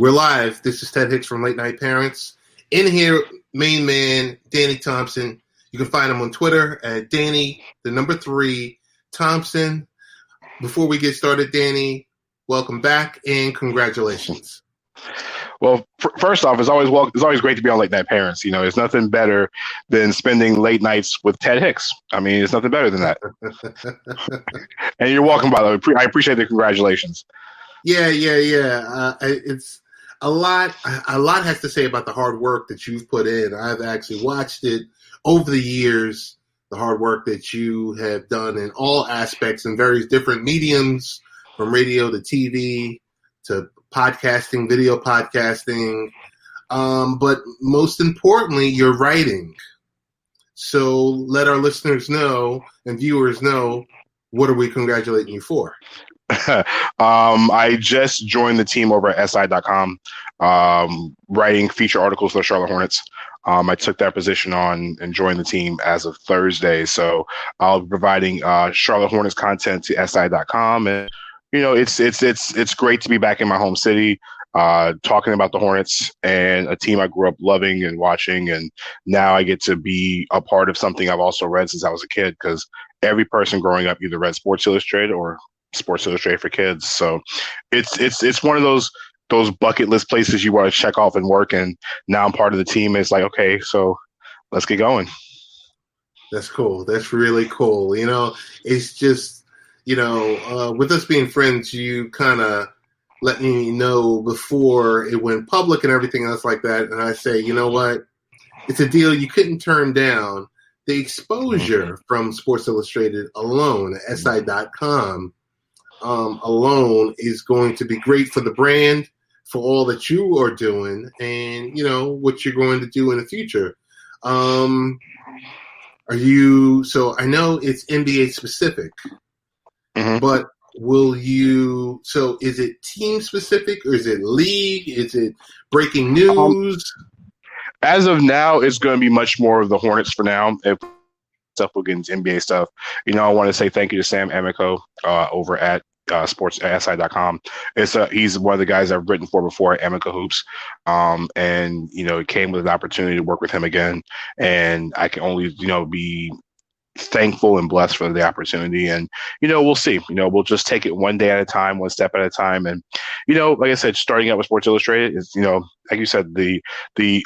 We're live. This is Ted Hicks from Late Night Parents. In here, main man, Danny Thompson. You can find him on Twitter at Danny, 3, Thompson. Before we get started, Danny, welcome back and congratulations. Well, first off, it's always great to be on Late Night Parents. You know, there's nothing better than spending late nights with Ted Hicks. I mean, it's nothing better than that. And you're welcome, by the way. I appreciate the congratulations. Yeah. It's a lot has to say about the hard work that you've put in. I've actually watched it over the years, the hard work that you have done in all aspects in various different mediums, from radio to TV to podcasting, video podcasting, but most importantly, your writing. So let our listeners know and viewers know, what are we congratulating you for? I just joined the team over at SI.com, writing feature articles for the Charlotte Hornets. I took that position on and joined the team as of Thursday. So I'll be providing Charlotte Hornets content to SI.com. And, you know, it's great to be back in my home city, talking about the Hornets and a team I grew up loving and watching. And now I get to be a part of something I've also read since I was a kid, because every person growing up either read Sports Illustrated or Sports Illustrated for Kids. So it's one of those bucket list places you want to check off and work. And now I'm part of the team. It's like, okay, so let's get going. That's cool. That's really cool. You know, it's just, you know, with us being friends, you kind of let me know before it went public and everything else like that. And I say, you know what? It's a deal you couldn't turn down. The exposure from Sports Illustrated alone, SI.com, alone is going to be great for the brand, for all that you are doing, and you know what you're going to do in the future. So I know it's NBA specific, but so is it team specific, or is it league? Is it breaking news? As of now, it's going to be much more of the Hornets for now. If stuff will get into NBA stuff, you know, I want to say thank you to Sam Amico over at sports.si.com. He's one of the guys I've written for before at Amico Hoops. And, you know, it came with an opportunity to work with him again. And I can only, you know, be thankful and blessed for the opportunity. And, you know, we'll see. You know, we'll just take it one day at a time, one step at a time. And, you know, like I said, starting out with Sports Illustrated is, you know, like you said, the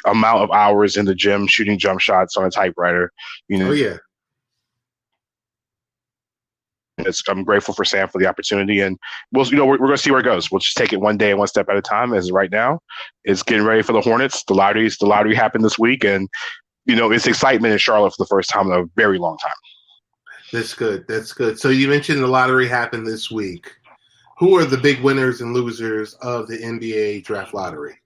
amount of hours in the gym shooting jump shots on a typewriter, you know. Oh, yeah. I'm grateful for Sam for the opportunity, and we're going to see where it goes. We'll just take it one day and one step at a time. As right now, it's getting ready for the Hornets. The lottery happened this week, and you know it's excitement in Charlotte for the first time in a very long time. That's good. So you mentioned the lottery happened this week. Who are the big winners and losers of the NBA draft lottery?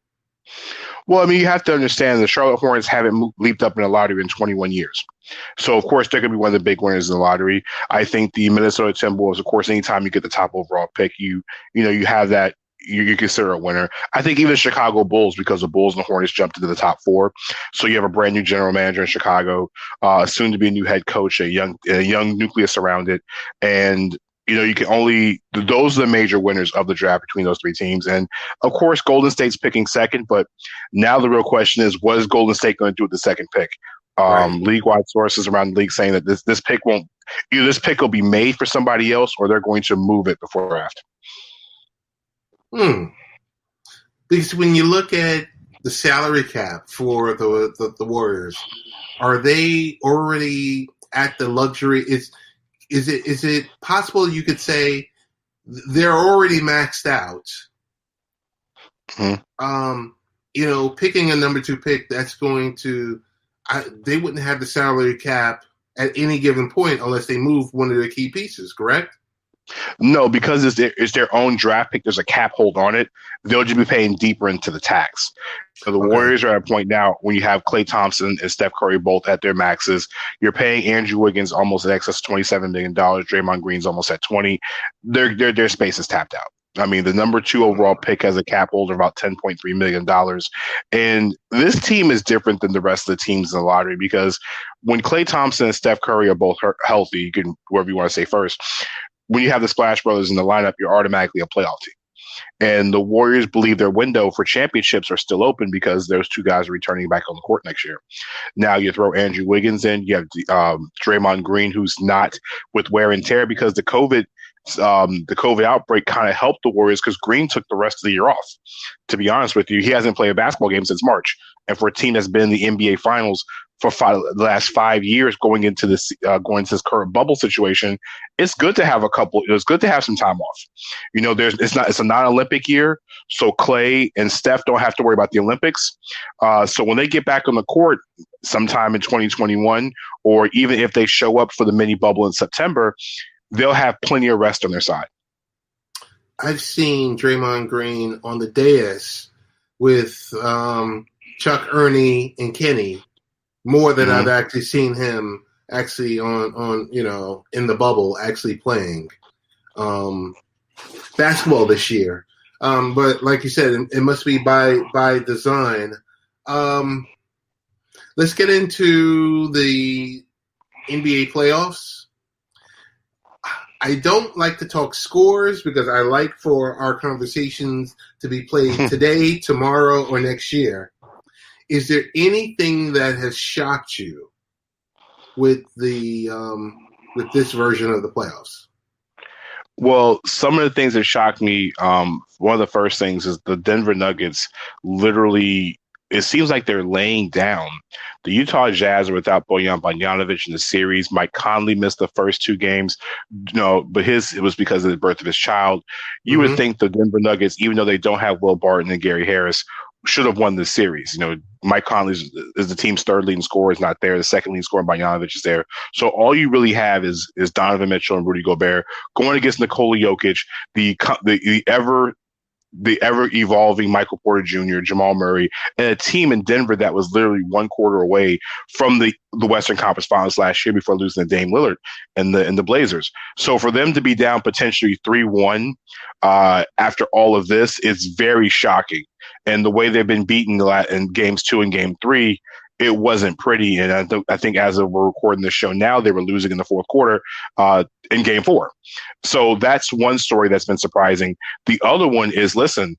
Well, I mean, you have to understand the Charlotte Hornets haven't leaped up in a lottery in 21 years. So, of course, they're going to be one of the big winners in the lottery. I think the Minnesota Timberwolves, of course, anytime you get the top overall pick, you have that, you consider a winner. I think even the Chicago Bulls, because the Bulls and the Hornets jumped into the top 4. So you have a brand new general manager in Chicago, soon to be a new head coach, a young nucleus around it. And you know, those are the major winners of the draft between those 3 teams. And, of course, Golden State's picking second. But now the real question is, what is Golden State going to do with the second pick? Right. League-wide sources around the league saying that this pick will be made for somebody else, or they're going to move it before draft. Because when you look at the salary cap for the Warriors, are they already at the luxury? Is it possible you could say they're already maxed out? You know, picking a number 2 pick, that's going to they wouldn't have the salary cap at any given point unless they move one of their key pieces, correct? No, because it's their own draft pick. There's a cap hold on it. They'll just be paying deeper into the tax. So the Warriors are at a point now when you have Klay Thompson and Steph Curry both at their maxes. You're paying Andrew Wiggins almost in excess of $27 million. Draymond Green's almost at 20. Their space is tapped out. I mean, the number 2 overall pick has a cap hold of about $10.3 million. And this team is different than the rest of the teams in the lottery, because when Klay Thompson and Steph Curry are both healthy, you can, whoever you want to say first, when you have the Splash Brothers in the lineup, you're automatically a playoff team. And the Warriors believe their window for championships are still open because those two guys are returning back on the court next year. Now you throw Andrew Wiggins in. You have Draymond Green, who's not with wear and tear because the COVID outbreak kind of helped the Warriors because Green took the rest of the year off. To be honest with you, he hasn't played a basketball game since March. And for a team that's been in the NBA Finals for the last 5 years, going into this current bubble situation, it's good to have it's good to have some time off. It's a non-Olympic year, so Clay and Steph don't have to worry about the Olympics. So when they get back on the court sometime in 2021, or even if they show up for the mini bubble in September, they'll have plenty of rest on their side. I've seen Draymond Green on the dais with Chuck, Ernie, and Kenny more than I've actually seen him actually on in the bubble actually playing basketball this year. But like you said, it must be by design. Let's get into the NBA playoffs. I don't like to talk scores because I like for our conversations to be played today, tomorrow, or next year. Is there anything that has shocked you with with this version of the playoffs? Well, some of the things that shocked me, one of the first things is the Denver Nuggets literally, it seems like they're laying down. The Utah Jazz are without Bojan Bogdanovic in the series. Mike Conley missed the first two games, but it was because of the birth of his child. You would think the Denver Nuggets, even though they don't have Will Barton and Gary Harris, should have won the series. Mike Conley is the team's third leading scorer, is not there. The second leading scorer, Bogdanovic, is there. So all you really have is Donovan Mitchell and Rudy Gobert going against Nikola Jokic, the ever evolving Michael Porter Jr., Jamal Murray, and a team in Denver that was literally one quarter away from the Western Conference Finals last year before losing to Dame Lillard and the Blazers. So for them to be down potentially 3-1 after all of this is very shocking. And the way they've been beaten in games 2 and game 3, it wasn't pretty. And I think as we're recording this show now, they were losing in the fourth quarter in game 4. So that's one story that's been surprising. The other one is, listen,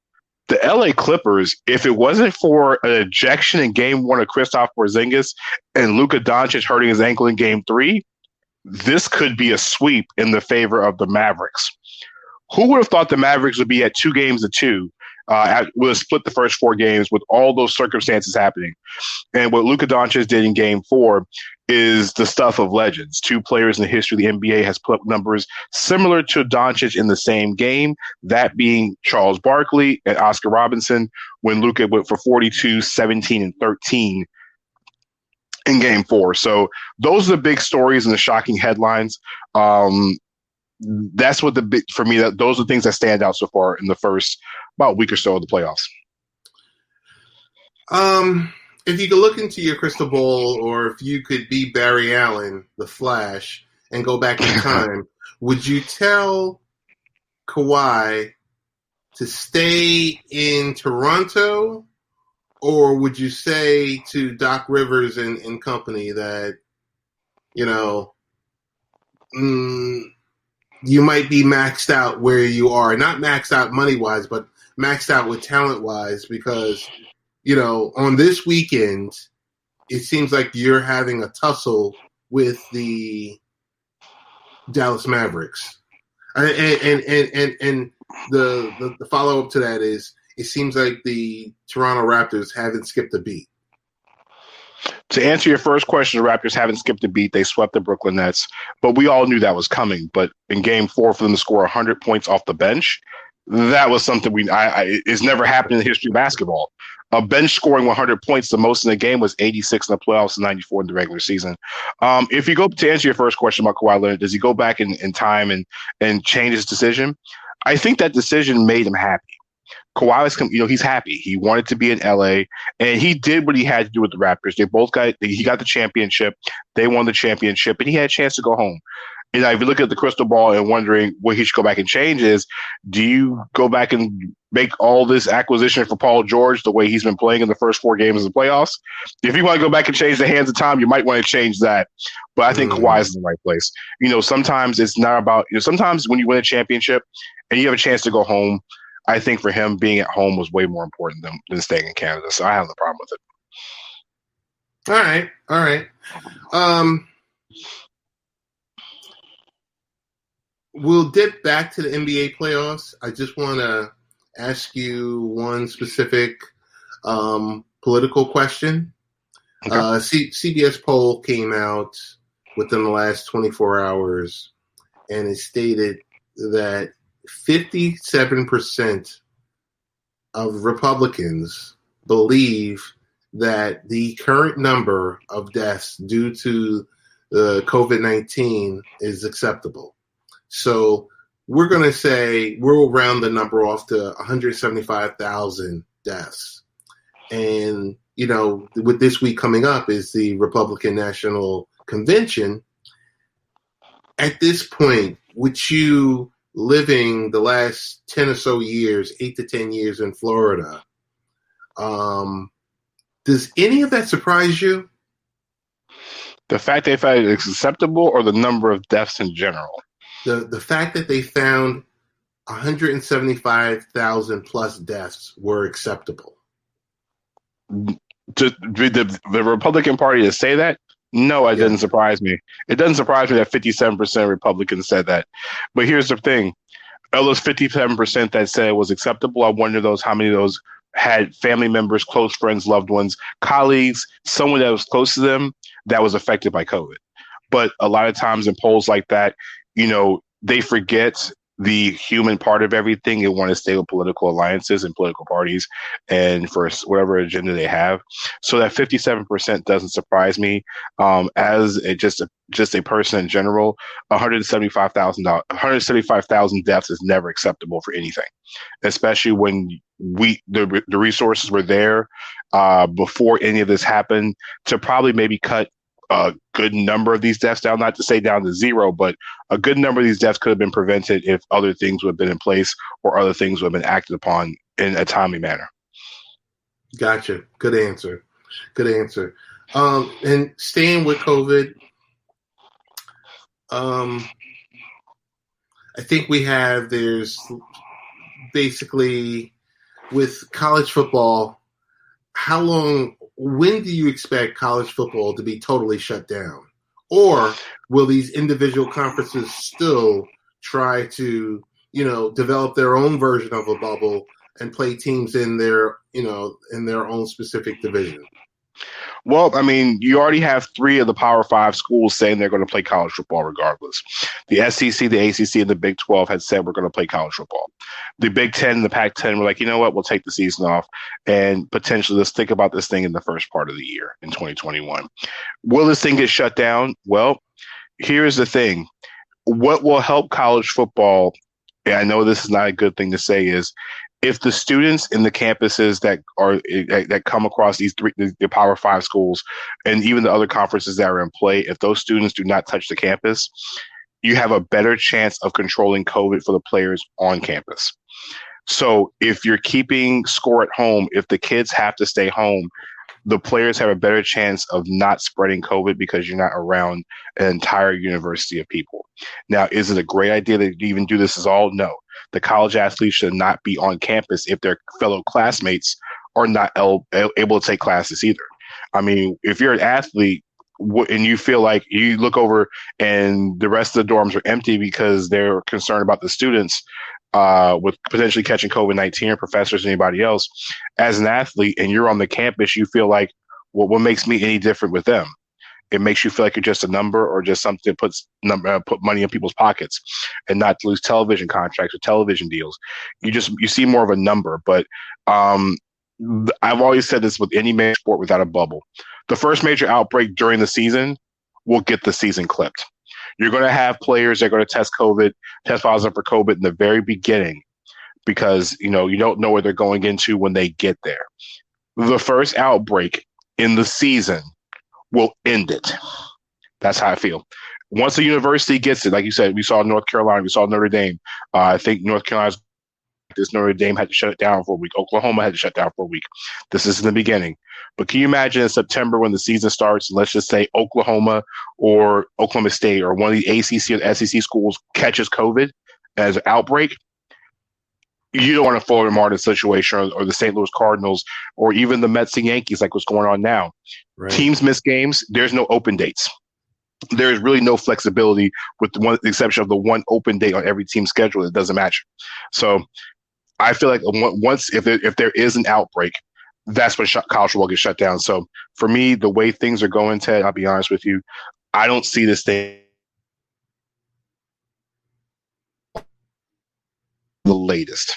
the LA Clippers, if it wasn't for an ejection in game 1 of Kristaps Porzingis and Luka Doncic hurting his ankle in game 3, this could be a sweep in the favor of the Mavericks. Who would have thought the Mavericks would be at 2-2? Would have split the first 4 games with all those circumstances happening. And what Luka Doncic did in game 4 is the stuff of legends. 2 players in the history of the NBA has put up numbers similar to Doncic in the same game, that being Charles Barkley and Oscar Robinson, when Luka went for 42, 17, and 13 in game 4. So those are the big stories and the shocking headlines. That's what for me, those are the things that stand out so far in the first about week or so of the playoffs. If you could look into your crystal ball, or if you could be Barry Allen, the Flash, and go back in time, would you tell Kawhi to stay in Toronto, or would you say to Doc Rivers and company that, you might be maxed out where you are, not maxed out money-wise, but maxed out with talent-wise, because, on this weekend, it seems like you're having a tussle with the Dallas Mavericks. And the follow-up to that is, it seems like the Toronto Raptors haven't skipped a beat. To answer your first question, the Raptors haven't skipped a beat. They swept the Brooklyn Nets, but we all knew that was coming. But in game 4, for them to score 100 points off the bench, that was something it's never happened in the history of basketball. A bench scoring 100 points, the most in the game was 86 in the playoffs and 94 in the regular season. If you go to answer your first question about Kawhi Leonard, does he go back in time and change his decision? I think that decision made him happy. Kawhi he's happy. He wanted to be in LA, and he did what he had to do with the Raptors. He got the championship. They won the championship, and he had a chance to go home. And if you look at the crystal ball and wondering what he should go back and change is, do you go back and make all this acquisition for Paul George the way he's been playing in the first 4 games of the playoffs? If you want to go back and change the hands of time, you might want to change that. But I think Kawhi is in the right place. Sometimes it's not about, sometimes when you win a championship and you have a chance to go home, I think for him, being at home was way more important than staying in Canada. So I have no problem with it. All right. We'll dip back to the NBA playoffs. I just want to ask you one specific political question. Okay. CBS poll came out within the last 24 hours, and it stated that 57% of Republicans believe that the current number of deaths due to COVID-19 is acceptable. So we're going to say we'll round the number off to 175,000 deaths. And, you know, with this week coming up is the Republican National Convention. At this point, with you living the last 10 or so years, 8 to 10 years in Florida, does any of that surprise you? The fact they found it's acceptable, or the number of deaths in general? The fact that they found 175,000 plus deaths were acceptable. The Republican Party to say that? No, it didn't surprise me. It doesn't surprise me that 57% of Republicans said that. But here's the thing. Of those 57% that said it was acceptable, I wonder how many of those had family members, close friends, loved ones, colleagues, someone that was close to them that was affected by COVID. But a lot of times in polls like that, you know, they forget the human part of everything and want to stay with political alliances and political parties and for whatever agenda they have. So that 57% doesn't surprise me. As just a person in general, 175,000 deaths is never acceptable for anything, especially when the resources were there before any of this happened to probably maybe cut a good number of these deaths down, not to say down to zero, but a good number of these deaths could have been prevented if other things would have been in place or other things would have been acted upon in a timely manner. Gotcha. Good answer. And staying with COVID, I think there's basically with college football, when do you expect college football to be totally shut down? Or will these individual conferences still try to, you know, develop their own version of a bubble and play teams in their own specific division? Well, I mean, you already have 3 of the Power 5 schools saying they're going to play college football regardless. The SEC, the ACC, and the Big 12 had said we're going to play college football. The Big 10 and the Pac-10 were like, you know what, we'll take the season off and potentially let's think about this thing in the first part of the year in 2021. Will this thing get shut down? Well, here's the thing. What will help college football, and I know this is not a good thing to say, is if the students in the campuses that come across the Power 5 schools and even the other conferences that are in play, if those students do not touch the campus, you have a better chance of controlling COVID for the players on campus. So if you're keeping score at home, if the kids have to stay home, the players have a better chance of not spreading COVID because you're not around an entire university of people. Now, is it a great idea to even do this at all? No. The college athletes should not be on campus if their fellow classmates are not able to take classes either. I mean, if you're an athlete and you feel like you look over and the rest of the dorms are empty because they're concerned about the students with potentially catching COVID-19 or professors or anybody else, as an athlete and you're on the campus, you feel like, well, what makes me any different with them? It makes you feel like you're just a number or just something that put money in people's pockets and not to lose television contracts or television deals. You see more of a number. But I've always said this with any major sport without a bubble. The first major outbreak during the season will get the season clipped. You're going to have players that are going to test positive for COVID in the very beginning because, you don't know what they're going into when they get there. The first outbreak in the season will end it. That's how I feel. Once the university gets it, like you said, we saw North Carolina, we saw Notre Dame. I think North Carolina's Notre Dame had to shut it down for a week. Oklahoma had to shut down for a week. This is in the beginning. But can you imagine in September when the season starts, and let's just say Oklahoma or Oklahoma State or one of the ACC or the SEC schools catches COVID as an outbreak? you don't want to Florida Martin situation or the St. Louis Cardinals or even the Mets and Yankees, like what's going on now. Right. Teams miss games. There's no open dates. There's really no flexibility with the exception of the one open date on every team schedule. It doesn't match. So I feel like once if there is an outbreak, that's when college football gets shut down. So for me, the way things are going, Ted, I'll be honest with you, I don't see this thing the latest.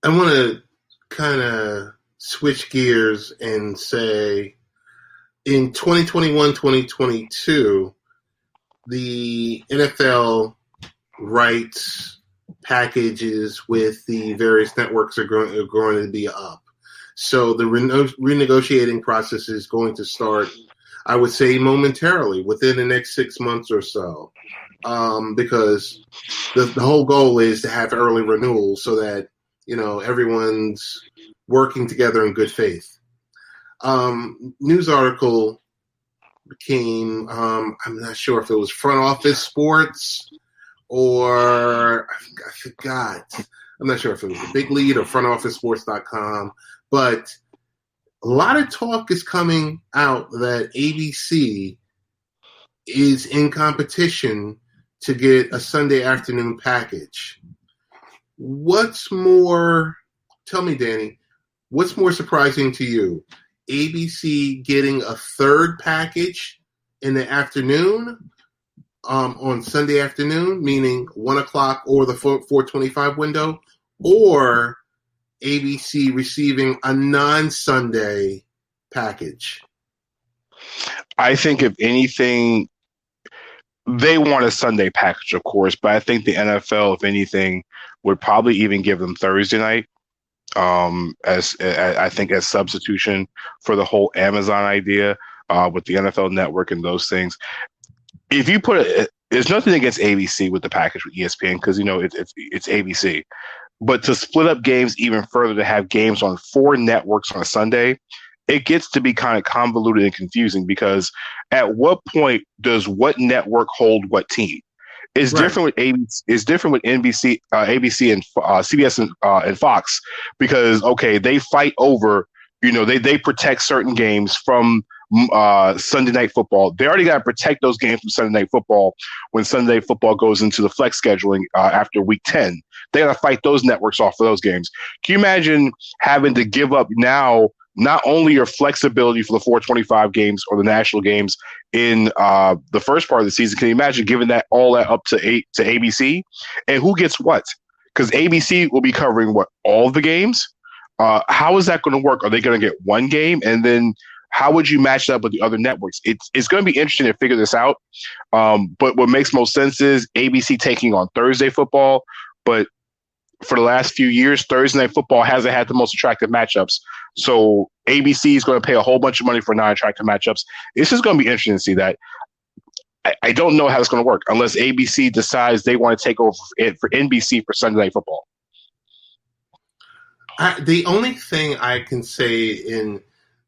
I want to kind of switch gears and say in 2021, 2022, the NFL rights packages with the various networks are going to be up. So the renegotiating process is going to start, I would say, momentarily within the next 6 months or so, because the whole goal is to have early renewals so that, you know, everyone's working together in good faith. News article came, I'm not sure if it was Front Office Sports or I forgot. I'm not sure if it was the Big Lead or frontofficesports.com, but a lot of talk is coming out that ABC is in competition to get a Sunday afternoon package. What's more, tell me, Danny, what's more surprising to you? ABC getting a third package in the afternoon, on Sunday afternoon, meaning 1 o'clock or the 4:25 window, or ABC receiving a non-Sunday package? I think if anything, they want a Sunday package, of course, but I think the NFL, if anything, would probably even give them Thursday night, as I think as substitution for the whole Amazon idea with the NFL Network and those things. If you put it, there's nothing against ABC with the package with ESPN because you know it's ABC, but to split up games even further to have games on 4 networks on a Sunday, it gets to be kind of convoluted and confusing because at what point does what network hold what team? It's right. Different with ABC. It's different with NBC, ABC, and CBS and Fox because okay, they fight over. You know, they protect certain games from Sunday Night Football. They already got to protect those games from Sunday Night Football when Sunday Night Football goes into the flex scheduling after Week 10. They got to fight those networks off for those games. Can you imagine having to give up now not only your flexibility for the 425 games or the national games in the first part of the season? Can you imagine giving that all that up to ABC? And who gets what? Because ABC will be covering all the games. How is that going to work? Are they going to get one game? And then how would you match that up with the other networks? It's going to be interesting to figure this out. But what makes most sense is ABC taking on Thursday football. But for the last few years, Thursday Night Football hasn't had the most attractive matchups. So ABC is going to pay a whole bunch of money for non-attractive matchups. It's just going to be interesting to see that. I don't know how it's going to work unless ABC decides they want to take over it for NBC for Sunday Night Football. The only thing I can say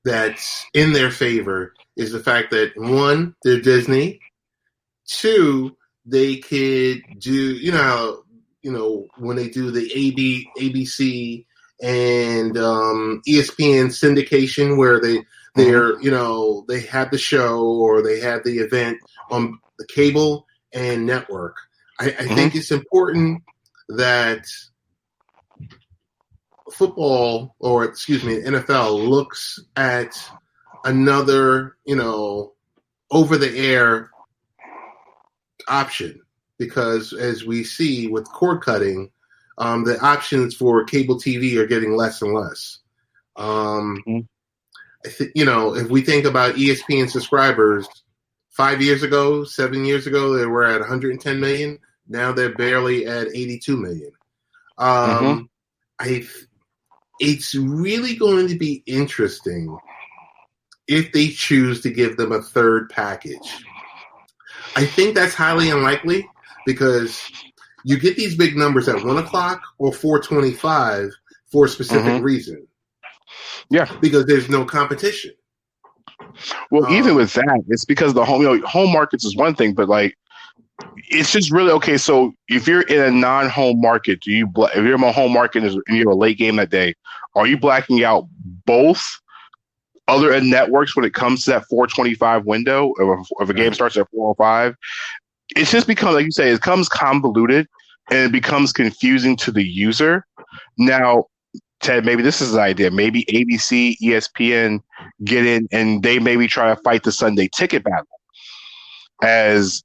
that's in their favor is the fact that, one, they're Disney. Two, they could do, when they do the ABC and ESPN syndication where they have the show or they have the event on the cable and network. I think it's important that football, or NFL looks at another, over the air option, because as we see with cord cutting, the options for cable TV are getting less and less. If we think about ESPN subscribers, 7 years ago, they were at 110 million. Now they're barely at 82 million. It's really going to be interesting if they choose to give them a third package. I think that's highly unlikely because you get these big numbers at 1 o'clock or 4:25 for a specific reason. Yeah. Because there's no competition. Well, even with that, it's because the home markets is one thing, but like It's just really okay. So if you're in a non-home market, if you're in a home market and you're a late game that day, are you blacking out both other networks when it comes to that 425 window? If a game starts at 405, it's just becomes, like you say, it becomes convoluted and it becomes confusing to the user. Now, Ted, maybe this is an idea. Maybe ABC, ESPN get in and they maybe try to fight the Sunday ticket battle as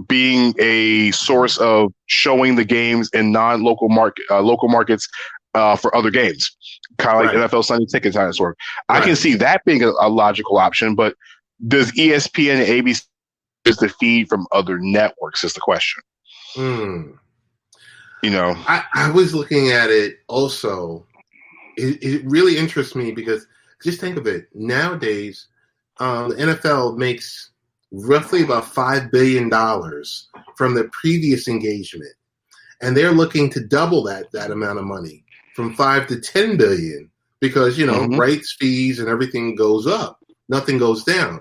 being a source of showing the games in non-local local markets for other games, kind of like NFL Sunday ticket kind of sort. I can see that being a logical option, but does ESPN and ABC is the feed from other networks? Is the question. You know, I was looking at it also. It really interests me because just think of it. Nowadays, the NFL makes roughly about $5 billion from the previous engagement. And they're looking to double that amount of money from 5 to 10 billion because, rights fees and everything goes up. Nothing goes down.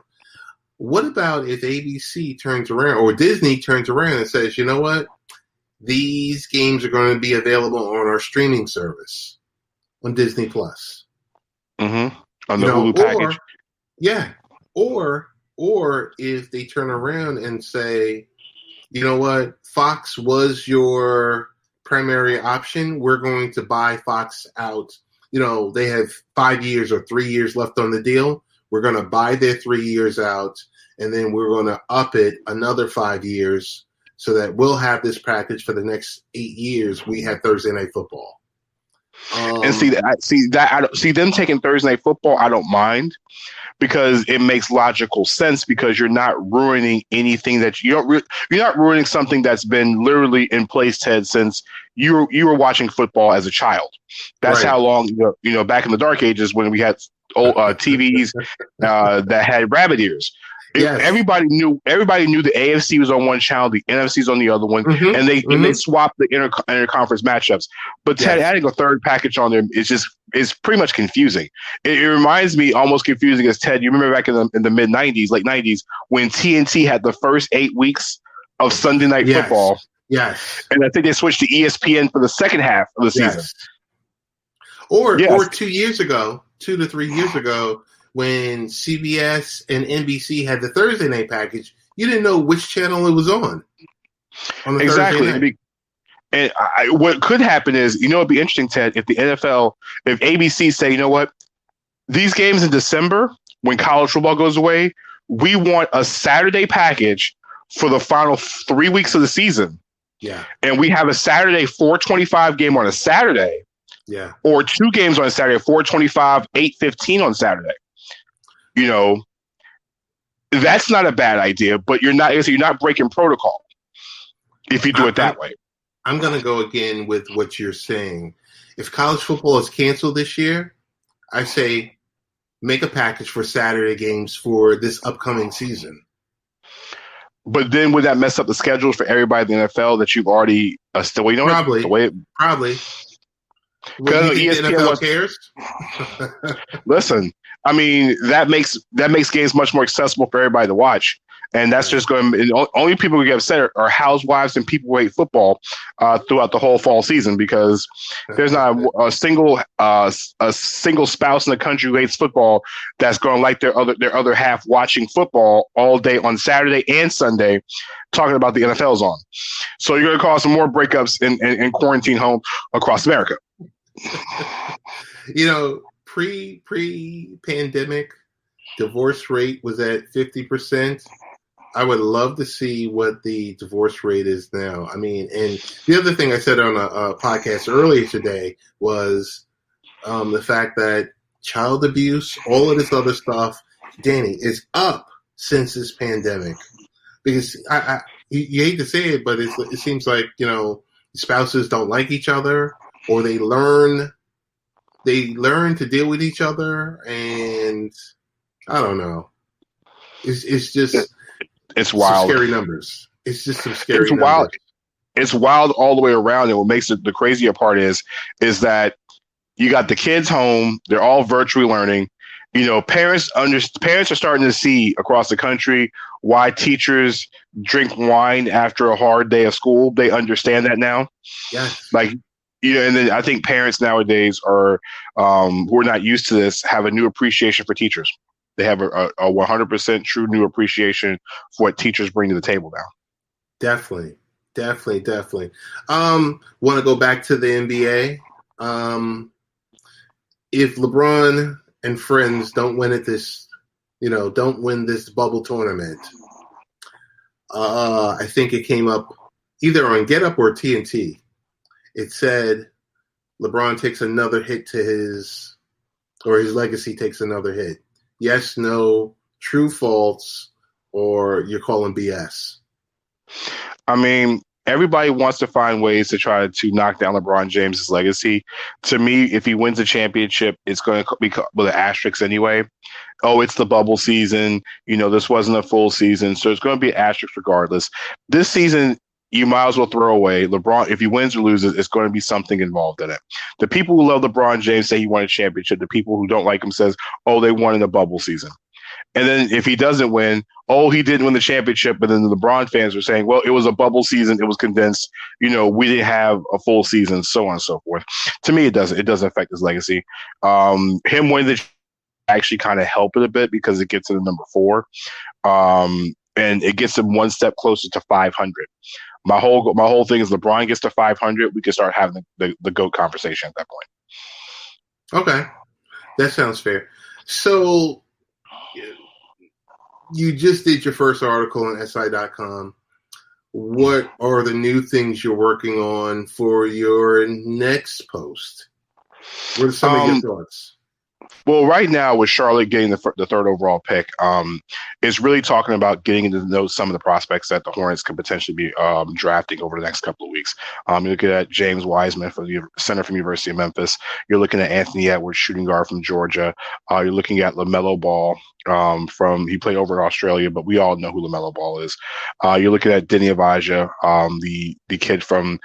What about if ABC turns around or Disney turns around and says, you know what? These games are going to be available on our streaming service on Disney Plus. On the Hulu package. Or if they turn around and say, you know what, Fox was your primary option. We're going to buy Fox out. They have 5 years or 3 years left on the deal. We're going to buy their 3 years out, and then we're going to up it another 5 years so that we'll have this package for the next 8 years. We have Thursday Night Football. And see them taking Thursday Night Football, I don't mind because it makes logical sense because you're not ruining anything that you're not ruining something that's been literally in place, Ted, since you were watching football as a child. That's how long back in the dark ages when we had old TVs that had rabbit ears. Everybody knew the AFC was on one channel, the NFC's on the other one, and they swapped the interconference matchups. But Ted, adding a third package on there is pretty much confusing. It reminds me almost confusing as Ted. You remember back in the mid '90s, late '90s, when TNT had the first 8 weeks of Sunday Night Football. Yes, and I think they switched to ESPN for the second half of the season. Or 2 years ago, 2 to 3 years ago, when CBS and NBC had the Thursday night package, you didn't know which channel it was on exactly. Thursday night. And what could happen is, it'd be interesting, Ted, if the NFL, if ABC say, you know what, these games in December, when college football goes away, we want a Saturday package for the final 3 weeks of the season. Yeah. And we have a Saturday 425 game on a Saturday. Yeah. Or 2 games on a Saturday, 425, 8:15 on Saturday. That's not a bad idea, but you're not breaking protocol if you do it that way. I'm going to go again with what you're saying. If college football is canceled this year, I say make a package for Saturday games for this upcoming season. But then would that mess up the schedules for everybody in the NFL that you've already still waiting on? Probably. Well, you think the NFL cares? Listen, I mean that makes games much more accessible for everybody to watch, and that's just going. Only people who get upset are housewives and people who hate football throughout the whole fall season because there's not a single spouse in the country who hates football that's going to like their other half watching football all day on Saturday and Sunday, talking about the NFL's on. So you're going to cause some more breakups in quarantine home across America. Pre-pandemic, divorce rate was at 50%. I would love to see what the divorce rate is now. I mean, and the other thing I said on a podcast earlier today was the fact that child abuse, all of this other stuff, Danny, is up since this pandemic. Because you hate to say it, but it seems like, spouses don't like each other, or they learn to deal with each other, and I don't know. It's just it's wild. Some scary numbers. It's just some scary numbers. Wild. It's wild all the way around. And what makes it the crazier part is that you got the kids home. They're all virtually learning. Parents are starting to see across the country why teachers drink wine after a hard day of school. They understand that now. Yes. Like, and then I think parents nowadays are who are not used to this have a new appreciation for teachers. They have a 100% true new appreciation for what teachers bring to the table now. Definitely. Want to go back to the NBA? If LeBron and friends don't win don't win this bubble tournament, I think it came up either on Get Up or TNT. It said LeBron takes another hit to his legacy takes another hit. Yes, no, true, false, or you're calling BS. I mean, everybody wants to find ways to try to knock down LeBron James's legacy. To me, if he wins a championship, it's going to be with an asterisk anyway. Oh, it's the bubble season. This wasn't a full season, so it's going to be an asterisk regardless. This season, you might as well throw away. LeBron, if he wins or loses, it's going to be something involved in it. The people who love LeBron James say he won a championship. The people who don't like him says, oh, they won in the bubble season. And then if he doesn't win, oh, he didn't win the championship. But then the LeBron fans are saying, well, it was a bubble season. It was condensed. We didn't have a full season, so on and so forth. To me, it doesn't. It doesn't affect his legacy. Him winning the actually kind of help it a bit because it gets him to number 4. And it gets him one step closer to 500. My whole thing is LeBron gets to 500, we can start having the GOAT conversation at that point. Okay. That sounds fair. So you just did your first article on SI.com. What are the new things you're working on for your next post? What are some of your thoughts? Well, right now with Charlotte getting the third overall pick, it's really talking about getting into know some of the prospects that the Hornets could potentially be drafting over the next couple of weeks. You're looking at James Wiseman from the center from University of Memphis. You're looking at Anthony Edwards, shooting guard from Georgia. You're looking at LaMelo Ball he played over in Australia, but we all know who LaMelo Ball is. You're looking at Deni Avdija, the kid from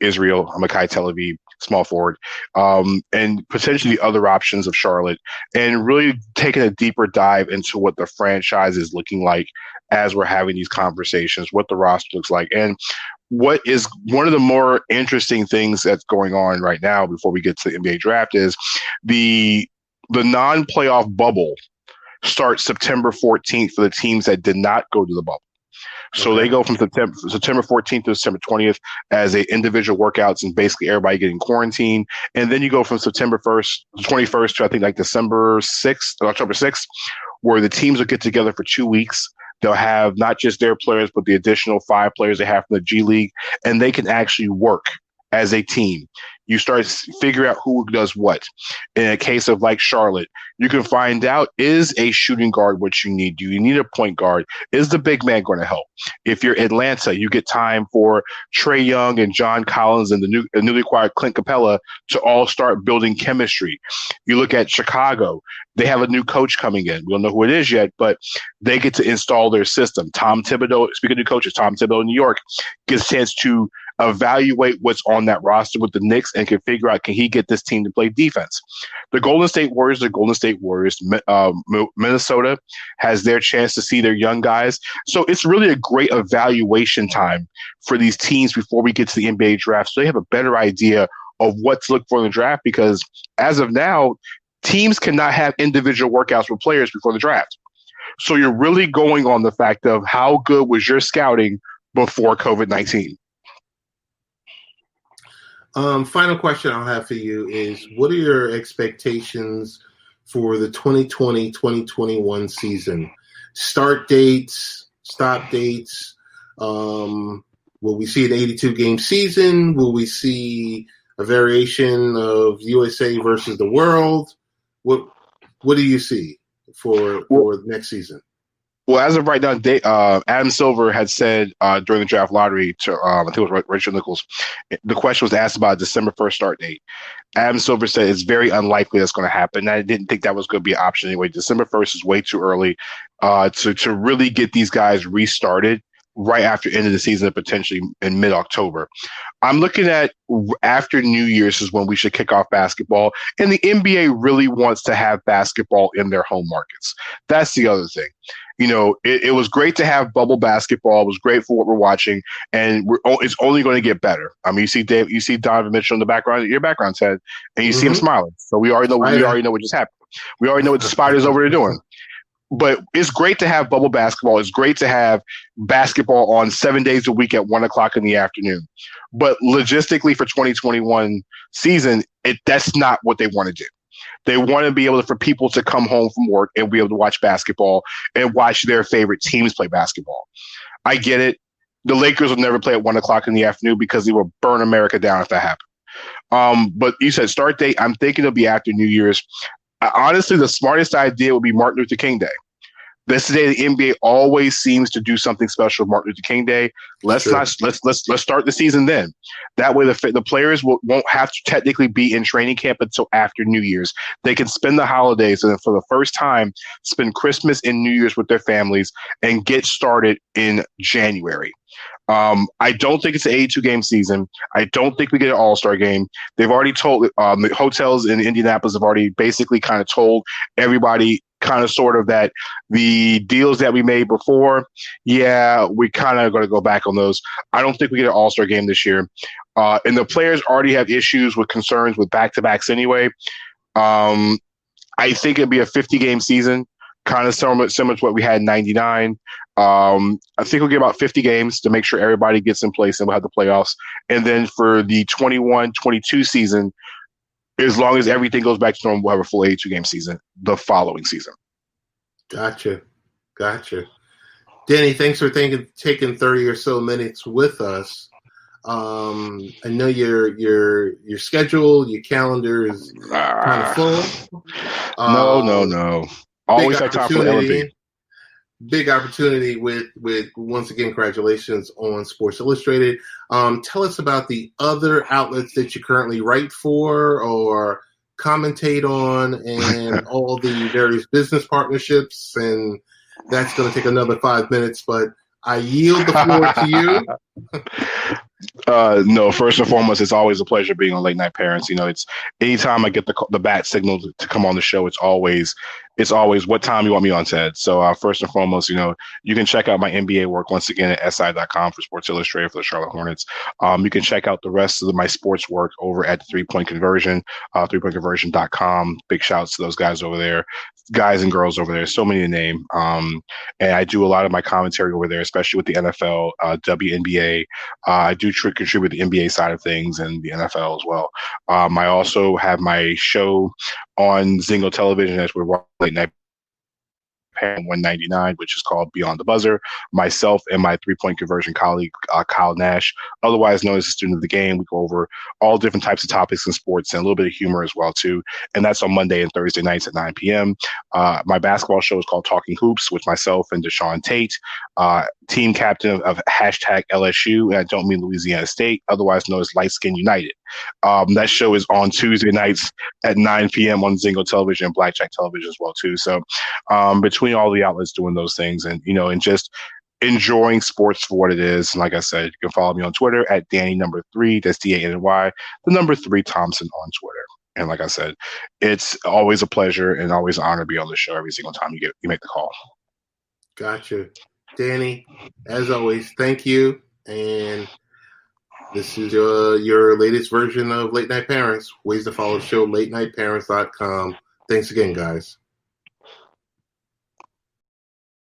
Israel, Maccabi Tel Aviv, small forward, and potentially other options of Charlotte, and really taking a deeper dive into what the franchise is looking like as we're having these conversations, what the roster looks like. And what is one of the more interesting things that's going on right now before we get to the NBA draft is the non-playoff bubble starts September 14th for the teams that did not go to the bubble. So they go from September 14th to September 20th as individual workouts and basically everybody getting quarantined. And then you go from September 21st to I think like October 6th, where the teams will get together for 2 weeks. They'll have not just their players, but the additional 5 players they have from the G League, and they can actually work as a team. You start to figure out who does what. In a case of like Charlotte, you can find out, is a shooting guard what you need? Do you need a point guard? Is the big man going to help? If you're Atlanta, you get time for Trae Young and John Collins and the newly acquired Clint Capella to all start building chemistry. You look at Chicago, they have a new coach coming in. We don't know who it is yet, but they get to install their system. Tom Thibodeau, speaking of new coaches, Tom Thibodeau in New York gets a chance to evaluate what's on that roster with the Knicks and can figure out, can he get this team to play defense? The Golden State Warriors. Minnesota has their chance to see their young guys. So it's really a great evaluation time for these teams before we get to the NBA draft. So they have a better idea of what to look for in the draft, because as of now, teams cannot have individual workouts with players before the draft. So you're really going on the fact of how good was your scouting before COVID-19. Final question I'll have for you is, what are your expectations for the 2020-2021 season? Start dates, stop dates. Will we see an 82-game season? Will we see a variation of USA versus the world? What do you see for next season? Well, as of right now, Adam Silver had said during the draft lottery to I think it was Rachel Nichols, the question was asked about a December 1st start date. Adam Silver said it's very unlikely that's going to happen. I didn't think that was going to be an option anyway. December 1st is way too early to really get these guys restarted right after end of the season, potentially in mid-October. I'm looking at after New Year's is when we should kick off basketball, and the NBA really wants to have basketball in their home markets. That's the other thing. it was great to have bubble basketball. It was great for what we're watching, and it's only going to get better. I mean, you see Donovan Mitchell in the background, your background, Ted, and you see him smiling. So we already know what just happened. We already know what the Spiders over there doing. But it's great to have bubble basketball. It's great to have basketball on 7 days a week at 1:00 in the afternoon. But logistically for 2021 season, that's not what they want to do. They want to be able for people to come home from work and be able to watch basketball and watch their favorite teams play basketball. I get it. The Lakers will never play at 1:00 in the afternoon because they will burn America down if that happened. But you said start date. I'm thinking it'll be after New Year's. Honestly, the smartest idea would be Martin Luther King Day. This day, the NBA always seems to do something special with Martin Luther King Day. Let's start the season then. That way, the players won't have to technically be in training camp until after New Year's. They can spend the holidays and for the first time spend Christmas and New Year's with their families and get started in January. I don't think it's an 82-game season. I don't think we get an all-star game. They've already told the hotels in Indianapolis have already basically kind of told everybody kind of sort of that the deals that we made before, we kind of going to go back on those. I don't think we get an all-star game this year. And the players already have issues with concerns with back-to-backs anyway. I think it'd be a 50-game season, kind of similar to what we had in 99. I think we'll get about 50 games to make sure everybody gets in place and we'll have the playoffs. And then for the 21-22 season, as long as everything goes back to normal, we'll have a full 82-game season the following season. Gotcha. Danny, thanks for taking 30 or so minutes with us. I know your schedule, your calendar is kind of full. No. Always have time for L&B. Big opportunity with once again, congratulations on Sports Illustrated. Tell us about the other outlets that you currently write for or commentate on and all the various business partnerships. And that's going to take another 5 minutes, but I yield the floor to you. No, first and foremost, it's always a pleasure being on Late Night Parents. It's anytime I get the bat signal to come on the show, it's always what time you want me on, Ted. So first and foremost, you can check out my NBA work once again at si.com for Sports Illustrated for the Charlotte Hornets. You can check out the rest of my sports work over at the 3-Point Conversion, 3pointconversion.com. Big shouts to those guys over there, guys and girls over there. So many to name. And I do a lot of my commentary over there, especially with the NFL, WNBA. I do contribute the NBA side of things and the NFL as well. I also have my show on Zingo Television as we're Late Night 199, which is called Beyond the Buzzer. Myself and my 3-Point Conversion colleague, Kyle Nash, otherwise known as a student of the game, we go over all different types of topics in sports and a little bit of humor as well, too. And that's on Monday and Thursday nights at 9 p.m. My basketball show is called Talking Hoops with myself and Deshaun Tate, team captain of hashtag LSU, and I don't mean Louisiana State, otherwise known as Light Skin United. That show is on Tuesday nights at 9 p.m. on Zingo Television and Blackjack Television as well, too. So between all the outlets doing those things and, and just enjoying sports for what it is. And like I said, you can follow me on Twitter at Danny3, that's DANY, the number 3 Thompson on Twitter. And like I said, it's always a pleasure and always an honor to be on the show every single time you make the call. Gotcha. Danny, as always, thank you. And this is your latest version of Late Night Parents. Ways to follow the show, latenightparents.com. Thanks again, guys.